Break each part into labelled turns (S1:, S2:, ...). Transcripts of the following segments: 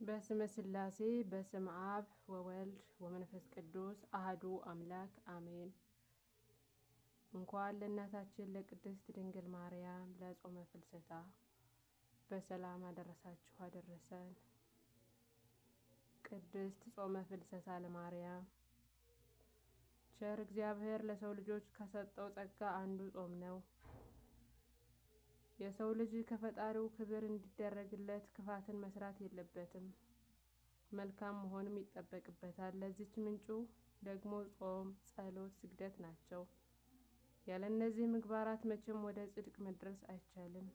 S1: በስመ ሥላሴ በስመ አብ ወወልድ ወመንፈስ ቅዱስ አህዱ አምላክ አሜን። እንኳን ለእናታችን ለቅድስት ድንግል ማርያም ለጾመ ፍልሰታ በሰላም አደረሳችሁ አደረሰን። ቅድስት ጾመ ፍልሰታ ለማርያም። ቸር እግዚአብሔር ለሰው ልጆች ከሰጠው ጸጋ አንዱ ጾም ነው። የሰው ልጅ ከፈጣሪው ክብር እንዲደረግለት ክፋትን መስራት የለበትም፣ መልካም መሆንም ይጠበቅበታል። ለዚች ምንጩ ደግሞ ጾም፣ ጸሎት፣ ስግደት ናቸው። ያለ እነዚህ ምግባራት መቼም ወደ ጽድቅ መድረስ አይቻልም።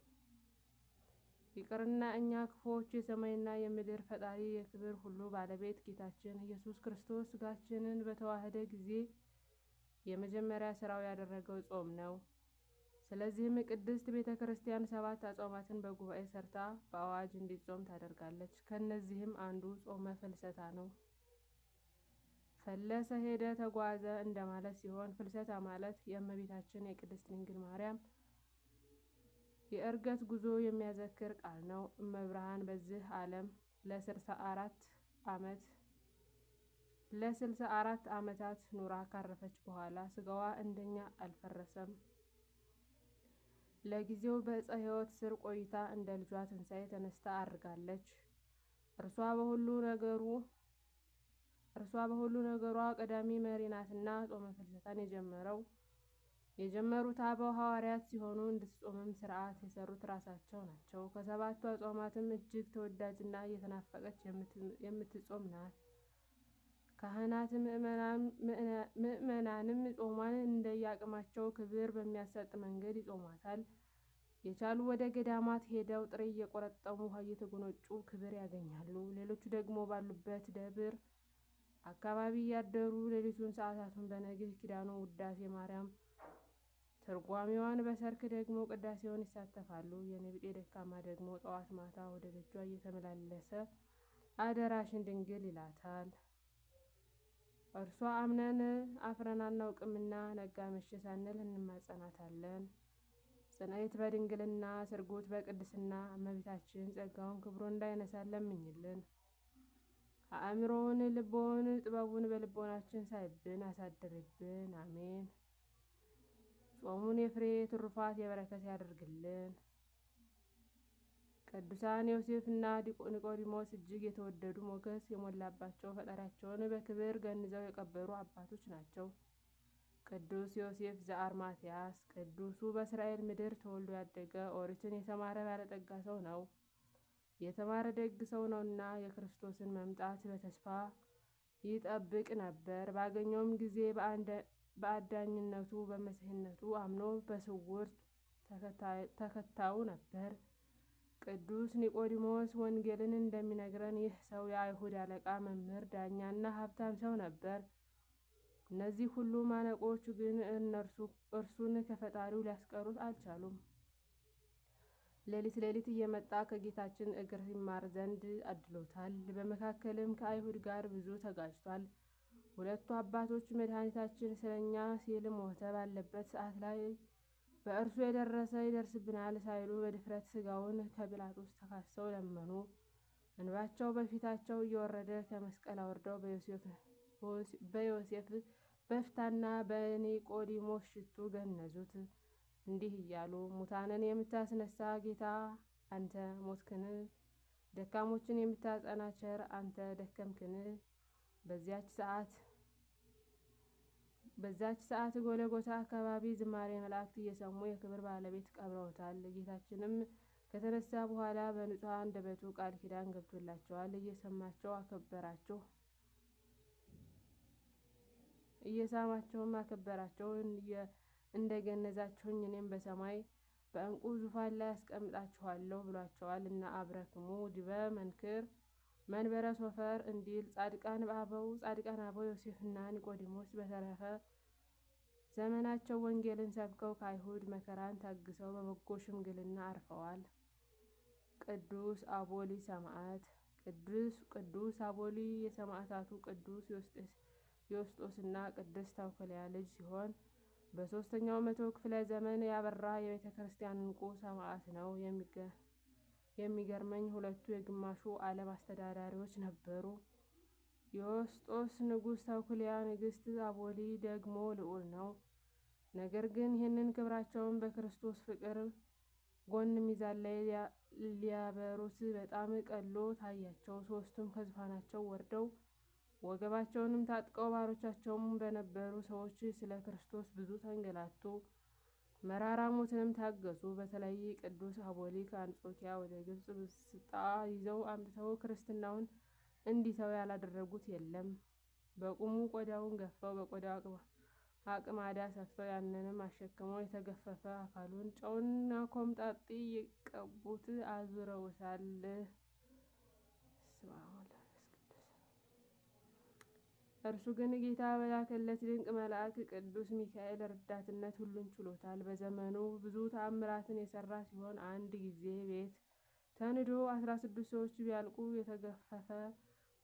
S1: ይቅርና እኛ ክፉዎች የሰማይና የምድር ፈጣሪ የክብር ሁሉ ባለቤት ጌታችን ኢየሱስ ክርስቶስ ሥጋችንን በተዋህደ ጊዜ የመጀመሪያ ሥራው ያደረገው ጾም ነው። ስለዚህም ቅድስት ቤተ ክርስቲያን 7 አጽዋማትን በጉባኤ ሰርታ በአዋጅ እንዲጾም ታደርጋለች። ከነዚህም አንዱ ጾመ ፍልሰታ ነው። ፈለሰ ሄደ፣ ተጓዘ እንደማለት ሲሆን ፍልሰታ ማለት የእመቤታችን የቅድስት ድንግል ማርያም የዕርገት ጉዞ የሚያዘክር ቃል ነው። እመብርሃን በዚህ ዓለም ለ64 ዓመታት ኑራ ካረፈች በኋላ ሥጋዋ እንደኛ አልፈረሰም። ለጊዜው በዕፀ ሕይወት ስር ቆይታ እንደ ልጇ ትንሣኤ ተነስታ አርጋለች። እርሷ በሁሉ ነገሯ ቀዳሚ መሪ ናትና ጾመ ፍልሰታን የጀመሩት አበው ሐዋርያት ሲሆኑ እንድትጾምም ሥርዓት የሰሩት ራሳቸው ናቸው። ከ7ቱ አጽዋማትም እጅግ ተወዳጅና እየተናፈቀች የምትጾም ናት። ካህናት ምእመናንም ጾሟን እንደየአቅማቸው ክብር በሚያሰጥ መንገድ ይጾሟታል። የቻሉ ወደ ገዳማት ሄደው ጥሬ እየቆረጠሙ ውሃ እየተጎነጩ ክብር ያገኛሉ። ሌሎቹ ደግሞ ባሉበት ደብር አካባቢ እያደሩ ሌሊቱን ሰዓታቱን በነግህ ኪዳኑ ውዳሴ ማርያም ትርጓሜዋን በሰርክ ደግሞ ቅዳሴውን ይሳተፋሉ። የኔ ቢጤ ደካማ ደግሞ ጠዋት ማታ ወደ ደጇ እየተመላለሰ አደራሽን ድንግል ይላታል። እርሷ አምነን አፍረን አናውቅምና ነጋ መሸ ሳንል እንማጸናታለን። ጽንዕት በድንግልና ስርጉት በቅድስና እመቤታችን ጸጋውን ክብሩን እንዳይነሳን ለምኝልን። አእምሮውን ልቦውን ጥበቡን በልቦናችን ሳይብን አሳድርብን። አሜን። ጾሙን የፍሬ ትሩፋት የበረከት ያደርግልን። ቅዱሳን ዮሴፍ እና ኒቆዲሞስ እጅግ የተወደዱ ሞገስ የሞላባቸው ፈጣሪያቸውን በክብር ገንዘው የቀበሩ አባቶች ናቸው። ቅዱስ ዮሴፍ ዘአርማትያስ ቅዱሱ በእስራኤል ምድር ተወልዶ ያደገ ኦሪትን የተማረ ባለጠጋ ሰው ነው። የተማረ ደግ ሰው ነውና የክርስቶስን መምጣት በተስፋ ይጠብቅ ነበር። ባገኘውም ጊዜ በአዳኝነቱ በመሲሕነቱ አምኖ በስውር ተከታዩ ነበር። ቅዱስ ኒቆዲሞስ ወንጌልን እንደሚነግረን ይህ ሰው የአይሁድ አለቃ፣ መምህር፣ ዳኛና ሀብታም ሰው ነበር። እነዚህ ሁሉ ማነቆች ግን እርሱን ከፈጣሪው ሊያስቀሩት አልቻሉም። ሌሊት ሌሊት እየመጣ ከጌታችን እግር ይማር ዘንድ አድሎታል። በመካከልም ከአይሁድ ጋር ብዙ ተጋጭቷል። ሁለቱ አባቶች መድኃኒታችን ስለኛ ሲል ሞተ ባለበት ሰዓት ላይ በእርሱ የደረሰ ይደርስብናል ሳይሉ በድፍረት ሥጋውን ከጲላጦስ ተካሰው ለመኑ። እንባቸው በፊታቸው እየወረደ ከመስቀል አውርደው በዮሴፍ በፍታና በኒቆዲሞስ ሽቱ ገነዙት። እንዲህ እያሉ ሙታንን የምታስነሳ ጌታ አንተ ሞትክን? ደካሞችን የምታጸና ቸር አንተ ደከምክን? በዛች ሰዓት ጎለጎታ አካባቢ ዝማሬ መላእክት እየሰሙ የክብር ባለቤት ቀብረውታል። ጌታችንም ከተነሳ በኋላ በንጹሕ አንደበቱ ቃል ኪዳን ገብቶላቸዋል። እየሳማቸውም አከበራቸው። እንደገነዛችሁኝ እኔም በሰማይ በዕንቁ ዙፋን ላይ አስቀምጣችኋለሁ ብሏቸዋል እና አብረክሙ ዲበ መንበረ ሶፈር እንዲል ጻድቃን አበው ዮሴፍና ኒቆዲሞስ በተረፈ ዘመናቸው ወንጌልን ሰብከው ከአይሁድ መከራን ታግሰው በበጎ ሽምግልና አርፈዋል። ቅዱስ አቦሊ ሰማዕት። ቅዱስ አቦሊ የሰማዕታቱ ቅዱስ ዮስጦስና ቅድስት ታውክልያ ልጅ ሲሆን በ3ኛው መቶ ክፍለ ዘመን ያበራ የቤተ ክርስቲያን ዕንቁ ሰማዕት ነው። የሚገርመኝ ሁለቱ የግማሹ ዓለም አስተዳዳሪዎች ነበሩ። የወስጦስ ንጉሥ ተኩልያ፣ ንግሥት አቦሊ ደግሞ ልዑል ነው። ነገር ግን ይህንን ክብራቸውን በክርስቶስ ፍቅር ጎን ሚዛን ላይ ሊያበሩት በጣም ቀሎ ታያቸው። ሦስቱም ከዙፋናቸው ወርደው ወገባቸውንም ታጥቀው ባሮቻቸውም በነበሩ ሰዎች ስለ ክርስቶስ ብዙ ተንገላቱ፣ መራራ ሞትንም ታገሱ። በተለይ ቅዱስ አቦሊ ከአንጾኪያ ወደ ግብጽ ብስጣ ይዘው አምጥተው ክርስትናውን እንዲተው ያላደረጉት የለም። በቁሙ ቆዳውን ገፈው በቆዳው አቅማዳ ሰፍተው ያንንም አሸክመው የተገፈፈ አካሉን ጨውና ኮምጣጤ የቀቡት አዙረውታል። እርሱ ግን ጌታ በላከለት ድንቅ መልአክ ቅዱስ ሚካኤል ረዳትነት ሁሉን ችሎታል። በዘመኑ ብዙ ተአምራትን የሰራ ሲሆን አንድ ጊዜ ቤት ተንዶ 16 ሰዎች ቢያልቁ የተገፈፈ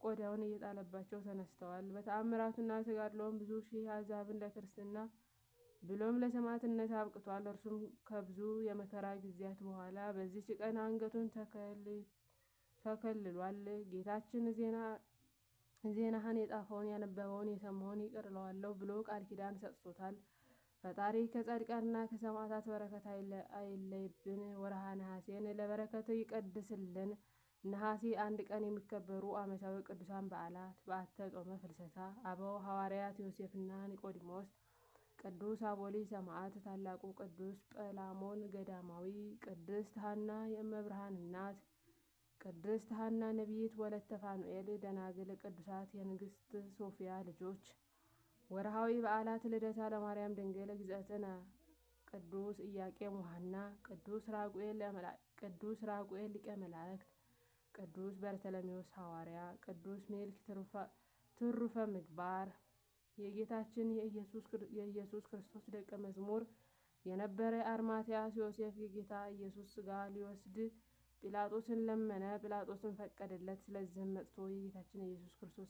S1: ቆዳውን እየጣለባቸው ተነስተዋል። በተአምራቱና ተጋድሎውም ብዙ ሺህ አሕዛብን ለክርስትና ብሎም ለሰማዕትነት አብቅቷል። እርሱም ከብዙ የመከራ ጊዜያት በኋላ በዚች ቀን አንገቱን ተከልሏል። ጌታችን ዜናህን የጻፈውን ያነበበውን የሰማውን ይቅር እለዋለሁ ብሎ ቃል ኪዳን ሰጥቶታል። ፈጣሪ ከጻድቃንና ከሰማዕታት በረከት አይለይብን። ወርሃ ነሐሴን ለበረከት ይቀድስልን። ነሐሴ 1 ቀን የሚከበሩ ዓመታዊ ቅዱሳን በዓላት፦ በዓተ ጾመ ፍልሰታ፣ አበው ሐዋርያት ዮሴፍና ኒቆዲሞስ፣ ቅዱስ አቦሊ ሰማዕት፣ ታላቁ ቅዱስ ጰላሞን ገዳማዊ፣ ቅድስት ሐና የእመብርሃን እናት፣ ቅድስት ሐና ነቢይት ወለተ ፋኑኤል፣ ደናግል፣ ቅዱሳት የንግሥት ሶፊያ ልጆች። ወርሃዊ በዓላት፦ ልደታ ለማርያም ድንግል እግዝእትነ፣ ቅዱስ ኢያቄም ወሐና፣ ቅዱስ ራጉኤል ሊቀ መላእክት፣ ቅዱስ በርተለሜዎስ ሐዋርያ፣ ቅዱስ ሜልክ ትሩፈ ምግባር። የጌታችን የኢየሱስ ክርስቶስ ደቀ መዝሙር የነበረ አርማትያስ ዮሴፍ የጌታ ኢየሱስ ሥጋ ሊወስድ ጲላጦስን ለመነ። ጲላጦስን ፈቀደለት። ስለዚህም መጥቶ የጌታችን የኢየሱስ ክርስቶስ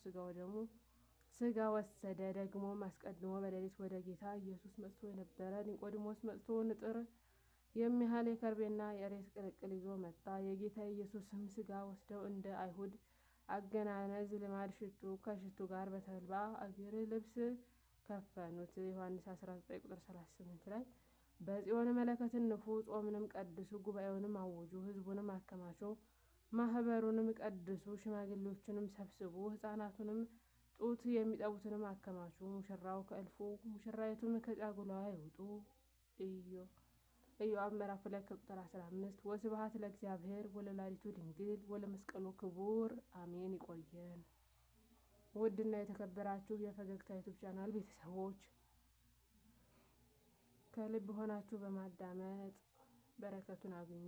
S1: ሥጋ ወሰደ። ደግሞም አስቀድሞ በሌሊት ወደ ጌታ ኢየሱስ መጥቶ የነበረ ኒቆዲሞስ መጥቶ ንጥር የሚያህል የከርቤና የእሬት ቅልቅል ይዞ መጣ። የጌታ ኢየሱስም ሥጋ ወስደው እንደ አይሁድ አገናነዝ ልማድ ከሽቱ ጋር በተልባ እግር ልብስ ከፈኑት። ዮሐንስ 19:38 ላይ በጽዮን መለከትን ንፉ፣ ጾምንም ቀድሱ፣ ጉባኤውንም አውጁ፣ ሕዝቡንም አከማቹ፣ ማህበሩንም ቀድሱ፣ ሽማግሌዎችንም ሰብስቡ፣ ሕፃናቱንም ጡት የሚጠቡትንም አከማቹ። ሙሽራው ከእልፉ ሙሽራይቱም ከጫጉላዋ ይውጡ። ኢዮብ ምዕራፍ 2:15 ወስብሐት ለእግዚአብሔር ወለወላዲቱ ድንግል ወለመስቀሉ ክቡር አሜን። ይቆየን። ውድና የተከበራችሁ የፈገግታ ዩቲዩብ ቻናል ቤተሰቦች ከልብ ሆናችሁ በማዳመጥ በረከቱን አግኙ።